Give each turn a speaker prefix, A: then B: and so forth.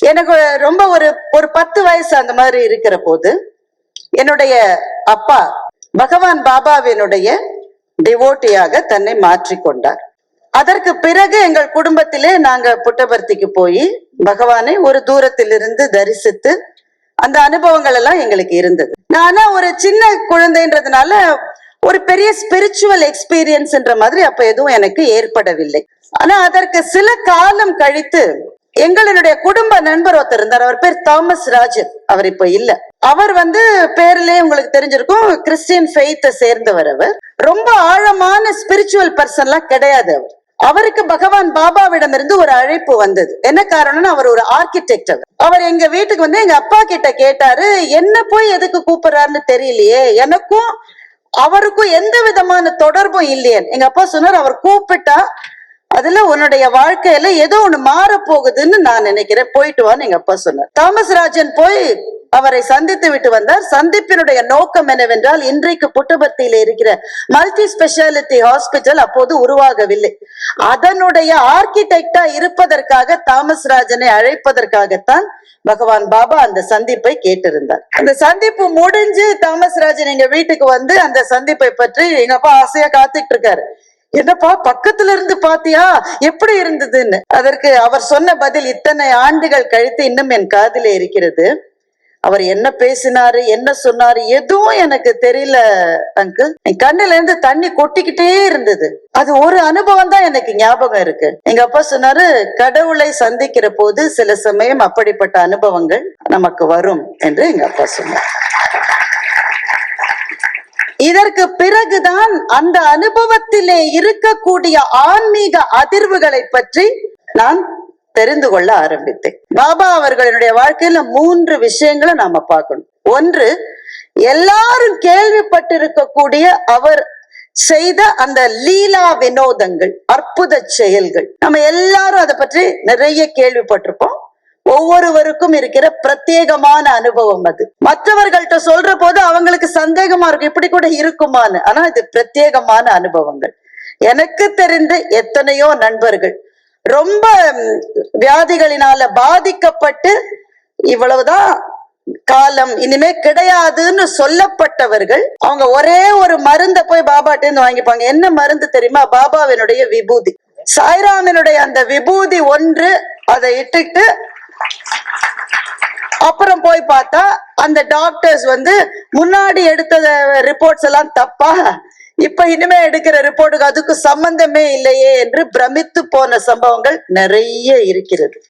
A: எனக்கு ரொம்ப ஒரு 10 வயசு அந்த மாதிரி இருக்கிற போது என்னுடைய அப்பா பகவான் பாபாவினுடைய டிவோட்டியாக தன்னை மாற்றிக்கொண்டார். அதற்கு பிறகு எங்கள் குடும்பத்திலே நாங்க புட்டபர்த்திக்கு போய் பகவானை ஒரு தூரத்திலிருந்து தரிசித்து அந்த அனுபவங்கள் எல்லாம் எங்களுக்கு இருந்தது. நானா ஒரு சின்ன குழந்தைன்றதுனால ஒரு பெரிய ஸ்பிரிச்சுவல் எக்ஸ்பீரியன்ஸ்ன்ற மாதிரி அப்ப எதுவும் எனக்கு ஏற்படவில்லை. ஆனா அதற்கு சில காலம் கழித்து எங்களுடைய குடும்ப நண்பர் ஒருத்தர் இருந்தார். அவர் பேர் தாமஸ் ராஜன். அவர் இப்ப இல்ல. அவர் பேர்லயே உங்களுக்கு தெரிஞ்சிருக்கும், கிறிஸ்டியன் ஃபெய்த்தை சேர்ந்தவர். அவர் ரொம்ப ஆழமான ஸ்பிரிச்சுவல் பர்சன்லாம் கிடையாது. அவருக்கு பகவான் பாபாவிடம் இருந்து ஒரு அழைப்பு வந்தது. என்ன காரணம்னா, அவர் ஒரு ஆர்கிடெக்ட். அவர் எங்க வீட்டுக்கு எங்க அப்பா கிட்ட கேட்டாரு, என்ன போய் எதுக்கு கூப்பிடுறாருன்னு தெரியலையே, எனக்கும் அவருக்கும் எந்த விதமான தொடர்பும் இல்லையே. எங்க அப்பா சொன்னார், அவர் கூப்பிட்டா அதுல உன்னுடைய வாழ்க்கையில ஏதோ ஒண்ணு மாற போகுதுன்னு நான் நினைக்கிறேன், போயிட்டு வான்னு எங்க அப்பா சொன்னார். தாமஸ் ராஜன் போய் அவரை சந்தித்து விட்டு வந்தார். சந்திப்பினுடைய நோக்கம் என்னவென்றால், இன்றைக்கு புட்டபர்த்தியில இருக்கிற மல்டி ஸ்பெஷாலிட்டி ஹாஸ்பிட்டல் அப்போது உருவாகவில்லை. அதனுடைய ஆர்கிடெக்டா இருப்பதற்காக தாமஸ் ராஜனை அழைப்பதற்காகத்தான் பகவான் பாபா அந்த சந்திப்பை கேட்டிருந்தார். அந்த சந்திப்பு முடிஞ்சு தாமஸ் ராஜன் எங்க வீட்டுக்கு வந்து அந்த சந்திப்பை பற்றி எங்க அப்பா ஆசையா காத்துட்டு இருக்காரு. என்னப்பா பக்கத்துல இருந்து பாத்தியா, எப்படி இருந்ததுன்னு. அதற்கு அவர் சொன்ன பதில் இத்தனை ஆண்டுகள் கழித்து இன்னும் என் காதிலே இருக்கிறது. அவர் என்ன பேசினாரு, என்ன சொன்னாரு, எதுவும் எனக்கு தெரியல அங்கிள். என் கண்ணுல இருந்து தண்ணி கொட்டிக்கிட்டே இருந்தது. அது ஒரு அனுபவம் தான் எனக்கு ஞாபகம் இருக்கு. எங்க அப்பா சொன்னாரு, கடவுளை சந்திக்கிற போது சில சமயம் அப்படிப்பட்ட அனுபவங்கள் நமக்கு வரும் என்று எங்க அப்பா சொன்னார். இதற்கு பிறகுதான் அந்த அனுபவத்திலே இருக்கக்கூடிய ஆன்மீக அதிர்வுகளை பற்றி நான் தெரிந்து கொள்ள ஆரம்பித்தேன். பாபா அவர்களுடைய வாழ்க்கையில 3 விஷயங்களை நாம பார்க்கணும். ஒன்று, எல்லாரும் கேள்விப்பட்டிருக்கக்கூடிய அவர் செய்த அந்த லீலா வினோதங்கள், அற்புத செயல்கள். நம்ம எல்லாரும் அதை பற்றி நிறைய கேள்விப்பட்டிருப்போம். ஒவ்வொருவருக்கும் இருக்கிற பிரத்யேகமான அனுபவம் அது. மற்றவர்கள்ட்ட சொல்ற போது அவங்களுக்கு சந்தேகமா இருக்கும், இப்படி கூட இருக்குமான்னு. ஆனா இது பிரத்யேகமான அனுபவங்கள். எனக்கு தெரிந்து எத்தனையோ நண்பர்கள் ரொம்ப வியாதிகளினால பாதிக்கப்பட்டு இவ்வளவுதான் காலம், இனிமே கிடையாதுன்னு சொல்லப்பட்டவர்கள், அவங்க ஒரே ஒரு மருந்தை போய் பாபாட்ட இருந்து வாங்கிப்பாங்க. என்ன மருந்து தெரியுமா? பாபாவினுடைய விபூதி, சாய்ராமினுடைய அந்த விபூதி ஒன்று. அதை இட்டுட்டு அப்புறம் போய் பார்த்தா அந்த டாக்டர்ஸ் முன்னாடி எடுத்த ரிப்போர்ட்ஸ் எல்லாம் தப்பா, இப்ப இனிமே எடுக்கிற ரிப்போர்ட்டுக்கு அதுக்கு சம்பந்தமே இல்லையே என்று பிரமித்து போன சம்பவங்கள் நிறைய இருக்கிறது.